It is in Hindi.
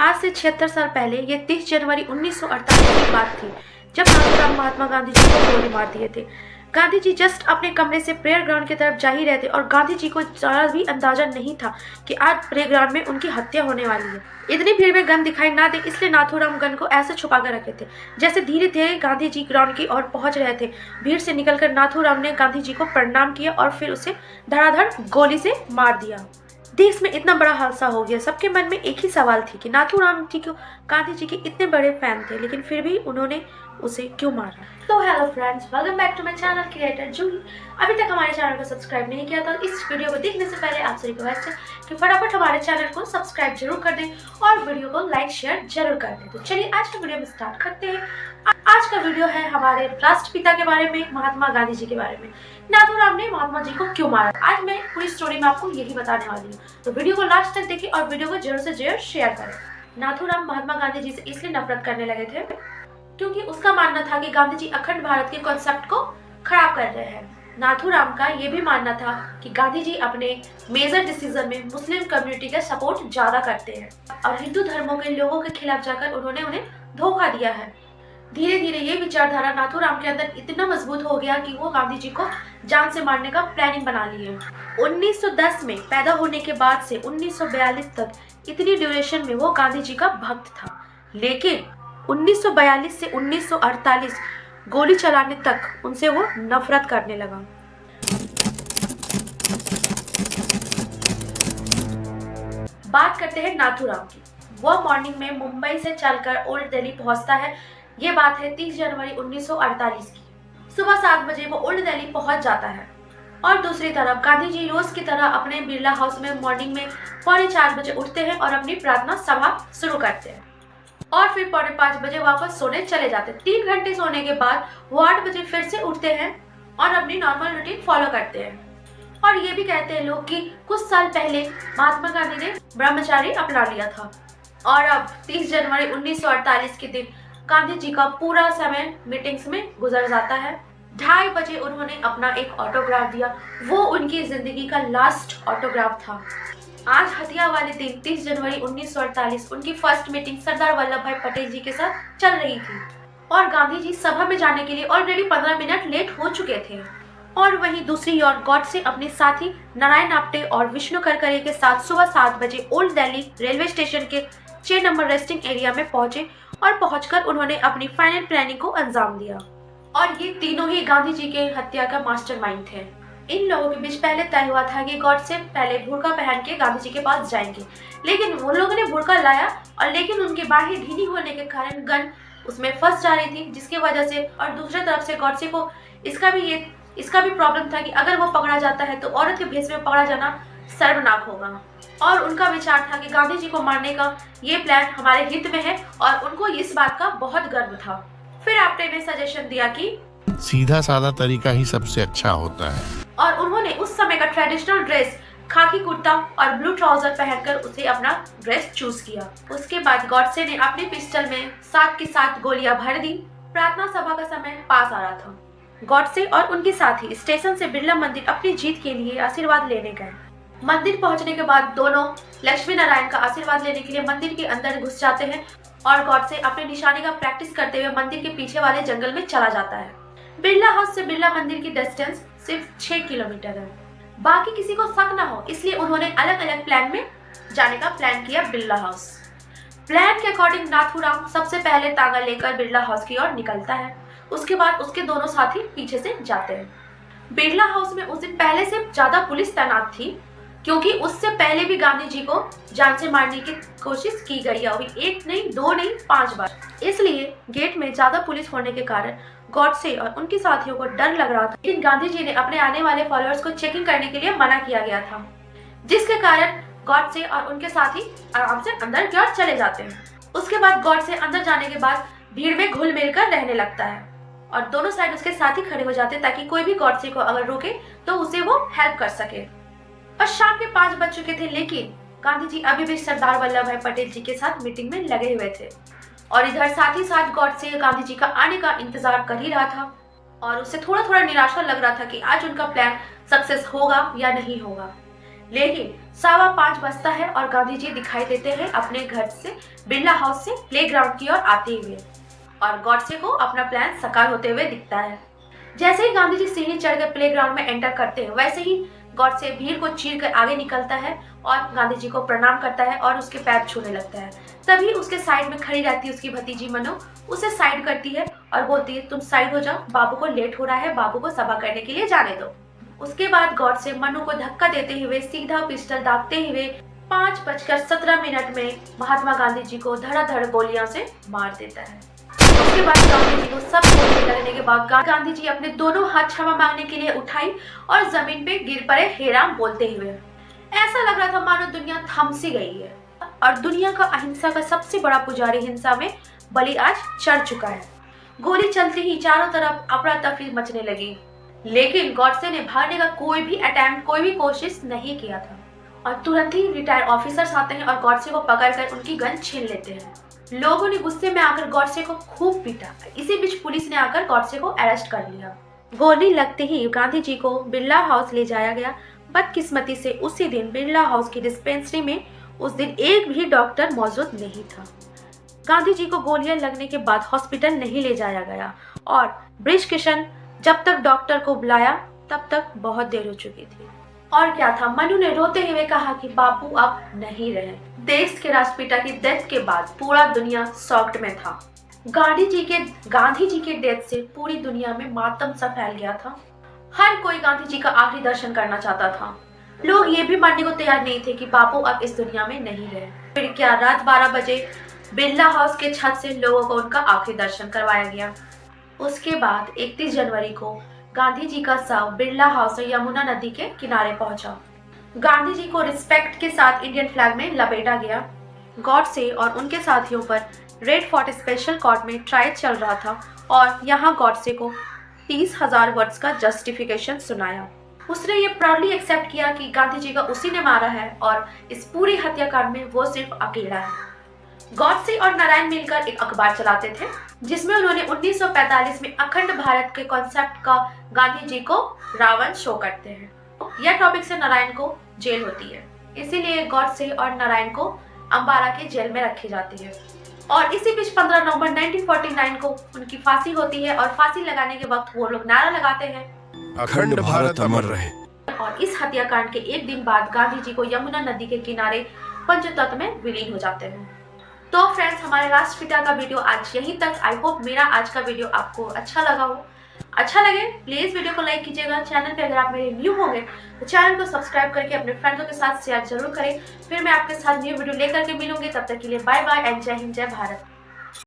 आज से 76 साल पहले ये 30 जनवरी 1948 की बात थी जब नाथूराम महात्मा गांधी जी को गोली मार दिए थे। गांधी जी जस्ट अपने कमरे से प्रेयर ग्राउंड की तरफ जा ही रहे थे और गांधी जी को जरा भी अंदाजा नहीं था कि आज प्रेयर ग्राउंड में उनकी हत्या होने वाली है। इतनी भीड़ में गन दिखाई ना दे इसलिए नाथूराम गन को ऐसे छुपा कर रखे थे। जैसे धीरे धीरे गांधी जी ग्राउंड की ओर पहुंच रहे थे, भीड़ से निकलकर नाथूराम ने गांधी जी को प्रणाम किया और फिर उसे धड़ाधड़ गोली से मार दिया। देश में इतना बड़ा हादसा हो गया, सबके मन में एक ही सवाल थी कि नाथूराम जी को गांधी जी के इतने बड़े फैन थे, लेकिन फिर भी उन्होंने उसे क्यों मारा। तो hello friends, welcome back to my channel creator Julie. अभी तक हमारे चैनल को सब्सक्राइब नहीं किया तो इस वीडियो को देखने से पहले आपसे रिक्वेस्ट है कि फटाफट हमारे चैनल को सब्सक्राइब जरूर कर दें और वीडियो को लाइक शेयर जरूर कर दें। तो चलिए आज का वीडियो में स्टार्ट करते हैं। आज का वीडियो है हमारे राष्ट्रपिता के बारे में, महात्मा गांधी जी के बारे में। नाथूराम ने महात्मा जी को क्यों मारा, आज मैं पूरी स्टोरी में आपको यही बताने वाली हूँ। तो वीडियो को लास्ट तक देखिए और वीडियो को जरूर से जरूर शेयर करें। नाथूराम महात्मा गांधी जी से इसलिए नफरत करने लगे थे क्योंकि उसका मानना था कि गांधी जी अखंड भारत के कॉन्सेप्ट को खराब कर रहे हैं। नाथूराम का ये भी मानना था कि गांधी जी अपने मेजर डिसीजन में मुस्लिम कम्युनिटी का सपोर्ट ज्यादा करते हैं और हिंदू धर्मों के लोगों के खिलाफ जाकर उन्होंने उन्हें धोखा दिया है। धीरे धीरे ये विचारधारा नाथूराम के अंदर इतना मजबूत हो गया कि वो गांधी जी को जान से मारने का प्लानिंग बना लिए। 1910 में पैदा होने के बाद से 1942 तक इतनी ड्यूरेशन में वो गांधी जी का भक्त था, लेकिन 1942 से 1948 गोली चलाने तक उनसे वो नफरत करने लगा। बात करते हैं नाथूराम की। वो मॉर्निंग में मुंबई से चलकर ओल्ड दिल्ली पहुंचता है। ये बात है 30 जनवरी 1948 की। सुबह 7 बजे वो ओल्ड दिल्ली पहुंच जाता है और दूसरी तरफ गांधी जी रोज की तरह अपने बिरला हाउस में मॉर्निंग में 4:45 बजे उठते हैं और अपनी प्रार्थना सभा शुरू करते हैं और फिर 4:45 बजे वापस सोने चले जाते हैं। 3 घंटे सोने के बाद वो 8 बजे फिर से उठते हैं और अपनी नॉर्मल रूटीन फॉलो करते हैं। और ये भी कहते हैं लोग कि कुछ साल पहले महात्मा गांधी ने ब्रह्मचारी अपना लिया था और अब 30 जनवरी 1948 के दिन गांधी जी का पूरा समय मीटिंग्स में गुजर जाता है। 2:30 बजे उन्होंने अपना एक ऑटोग्राफ दिया, वो उनकी जिंदगी का लास्ट ऑटोग्राफ था। आज हत्या वाले दिन 30 जनवरी 1948 उनकी फर्स्ट मीटिंग सरदार वल्लभ भाई पटेल जी के साथ चल रही थी और गांधी जी सभा में जाने के लिए ऑलरेडी 15 मिनट लेट हो चुके थे। और वहीं दूसरी ओर गॉडसे अपने साथी नारायण आप्टे और विष्णु करकरे के साथ सुबह 7 बजे ओल्ड दिल्ली रेलवे स्टेशन के 6 नंबर रेस्टिंग एरिया में पहुंचे और पहुंचकर उन्होंने अपनी फाइनल प्लानिंग को अंजाम दिया। और ये तीनों ही गांधी जी के हत्या का मास्टरमाइंड थे। इन लोगों के बीच पहले तय हुआ था कि गॉडसे पहले बुर्का पहन के गांधी जी के पास जाएंगे, लेकिन वो लोगों ने बुर्का लाया और लेकिन उनकी बाहें ढीली होने के कारण गन उसमें फंस जा रही थी, जिसकी वजह से और दूसरी तरफ से गॉडसे को इसका भी प्रॉब्लम था कि अगर वो पकड़ा जाता है तो औरत के भेष में पकड़ा जाना शर्मनाक होगा। और उनका विचार था कि गांधी जी को मारने का ये प्लान हमारे हित में है और उनको इस बात का बहुत गर्व था। फिर आप्टे ने सजेशन दिया कि सीधा साधा तरीका ही सबसे अच्छा होता है और उन्होंने उस समय का ट्रेडिशनल ड्रेस खाकी कुर्ता और ब्लू ट्राउजर पहनकर उसे अपना ड्रेस चूज किया। उसके बाद गॉडसे ने अपने पिस्टल में 7 की 7 गोलियां भर दी। प्रार्थना सभा का समय पास आ रहा था। गॉडसे और उनके साथी स्टेशन से बिरला मंदिर अपनी जीत के लिए आशीर्वाद लेने गए। मंदिर पहुंचने के बाद दोनों लक्ष्मी नारायण का आशीर्वाद लेने के लिए मंदिर के अंदर घुस जाते हैं और गॉडसे अपने निशाने का प्रैक्टिस करते हुए मंदिर के पीछे वाले जंगल में चला जाता है। बिरला हाउस से बिरला मंदिर की डिस्टेंस सिर्फ 6 किलोमीटर है। बाकी किसी को शक ना हो इसलिए उन्होंने अलग अलग प्लान में जाने का प्लान किया। बिरला हाउस प्लान के अकॉर्डिंग नाथूराम सबसे पहले तांगा लेकर बिरला हाउस की ओर निकलता है। उसके बाद उसके दोनों साथी पीछे से जाते हैं। बिरला हाउस में उस दिन पहले से ज्यादा पुलिस तैनात थी क्योंकि उससे पहले भी गांधी जी को जान से मारने की कोशिश की गई है, 1 नहीं 2 नहीं 5 बार। इसलिए गेट में ज्यादा पुलिस होने के कारण गॉडसे और उनके साथियों को डर लग रहा था, लेकिन गांधी जी ने अपने आने वाले फॉलोअर्स को चेकिंग करने के लिए मना किया गया था, जिसके कारण गॉडसे और उनके साथी आराम से अंदर की ओर चले जाते हैं। उसके बाद गॉडसे अंदर जाने के बाद भीड़ में घुल मिल कर रहने लगता है और दोनों साइड उसके साथी खड़े हो जाते हैं ताकि कोई भी गॉडसे को अगर रोके तो उसे वो हेल्प कर सके। और शाम के 5 बज चुके थे, लेकिन गांधी जी अभी भी सरदार वल्लभ भाई पटेल जी के साथ मीटिंग में लगे हुए थे और इधर साथ ही साथ गॉडसे गांधी जी का आने का इंतजार कर ही रहा था और उसे थोड़ा थोड़ा निराशा लग रहा था कि आज उनका प्लान सक्सेस होगा या नहीं होगा। लेकिन 5:15 बजता है और गांधी जी दिखाई देते हैं अपने घर से बिरला हाउस से प्लेग्राउंड की ओर आते हुए, और गॉडसे को अपना प्लान साकार होते हुए दिखता है। जैसे ही गांधी जी सीढ़ी चढ़कर प्लेग्राउंड में एंटर करते हैं, वैसे ही गॉडसे भीड़ को चीर कर आगे निकलता है और गांधी जी को प्रणाम करता है और उसके पैर छूने लगता है। तभी उसके साइड में खड़ी रहती है उसकी भतीजी मनु, उसे साइड करती है और बोलती है, तुम साइड हो जाओ, बाबू को लेट हो रहा है, बाबू को सभा करने के लिए जाने दो। उसके बाद गॉडसे मनु को धक्का देते हुए सीधा पिस्टल दागते हुए 5:17 में महात्मा गांधी जी को धड़ाधड़ गोलियों से मार देता है। उसके बाद गांधी जी को सब गोली लगने के बाद गांधी जी अपने दोनों हाथ क्षमा मांगने के लिए उठाई और जमीन पे गिर पड़े हे राम बोलते हुए। ऐसा लग रहा था मानो दुनिया थम सी गई है और दुनिया का अहिंसा का सबसे बड़ा पुजारी हिंसा में बलि आज चढ़ चुका है। गोली चलते ही चारों तरफ अफरा तफरी मचने लगी, लेकिन गॉडसे ने भागने का कोई भी कोशिश नहीं किया था और तुरंत ही रिटायर्ड ऑफिसर्स आते हैं और गॉडसे को पकड़कर उनकी गन छीन लेते हैं। लोगों ने गुस्से में आकर गॉडसे को खूब पीटा। इसी बीच पुलिस ने आकर गॉडसे को अरेस्ट कर लिया। गोली लगते ही गांधी जी को बिरला हाउस ले जाया गया। बदकिस्मती से उसी दिन बिरला हाउस की डिस्पेंसरी में उस दिन एक भी डॉक्टर मौजूद नहीं था। गांधी जी को गोलियां लगने के बाद हॉस्पिटल नहीं ले जाया गया और ब्रिज किशन जब तक डॉक्टर को बुलाया तब तक बहुत देर हो चुकी थी। और क्या था, मनु ने रोते हुए कहा कि बापू अब नहीं रहे। देश के राष्ट्रपिता की डेथ के बाद पूरा दुनिया शॉक्ड में था। गांधी जी के डेथ से पूरी दुनिया में मातम सा फैल गया था। हर कोई गांधी जी का आखिरी दर्शन करना चाहता था। लोग ये भी मानने को तैयार नहीं थे कि बापू अब इस दुनिया में नहीं रहे। फिर क्या, रात 12 बजे बिरला हाउस के छत से लोगों को उनका आखिरी दर्शन करवाया गया। उसके बाद 31 जनवरी को गांधी जी का शव बिरला हाउस से यमुना नदी के किनारे पहुंचा। गांधी जी को रिस्पेक्ट के साथ इंडियन फ्लैग में लपेटा गया। गॉडसे और उनके साथियों पर रेड फोर्ट स्पेशल कोर्ट में ट्रायल चल रहा था और यहाँ गॉडसे को 30,000 वर्ड्स का जस्टिफिकेशन सुनाया। उसने ये प्राउडली एक्सेप्ट किया कि गांधी जी का उसी ने मारा है और इस पूरी हत्याकांड में वो सिर्फ अकेला है। गॉडसे और नारायण मिलकर एक अखबार चलाते थे जिसमें उन्होंने 1945 में अखंड भारत के कॉन्सेप्ट का गांधी जी को रावण शो करते हैं। यह टॉपिक से नारायण को जेल होती है, इसीलिए गॉडसे और नारायण को अंबाला के जेल में रखी जाती है। और इसी बीच 15 नवंबर 1949 को उनकी फांसी होती है और फांसी लगाने के वक्त वो लोग नारा लगाते हैं, अखंड भारत अमर रहे। और इस हत्याकांड के एक दिन बाद गांधी जी को यमुना नदी के किनारे पंचतत्व में विलीन हो जाते हैं। तो फ्रेंड्स, हमारे राष्ट्रपिता का वीडियो आज यहीं तक। आई होप मेरा आज का वीडियो आपको अच्छा लगा हो। अच्छा लगे प्लीज वीडियो को लाइक कीजिएगा। चैनल पे अगर आप मेरे न्यू होंगे तो चैनल को सब्सक्राइब करके अपने फ्रेंड्स के साथ शेयर जरूर करें। फिर मैं आपके साथ न्यू वीडियो लेकर के मिलूंगी। तब तक के लिए बाय बाय एंड जय हिंद, जय भारत।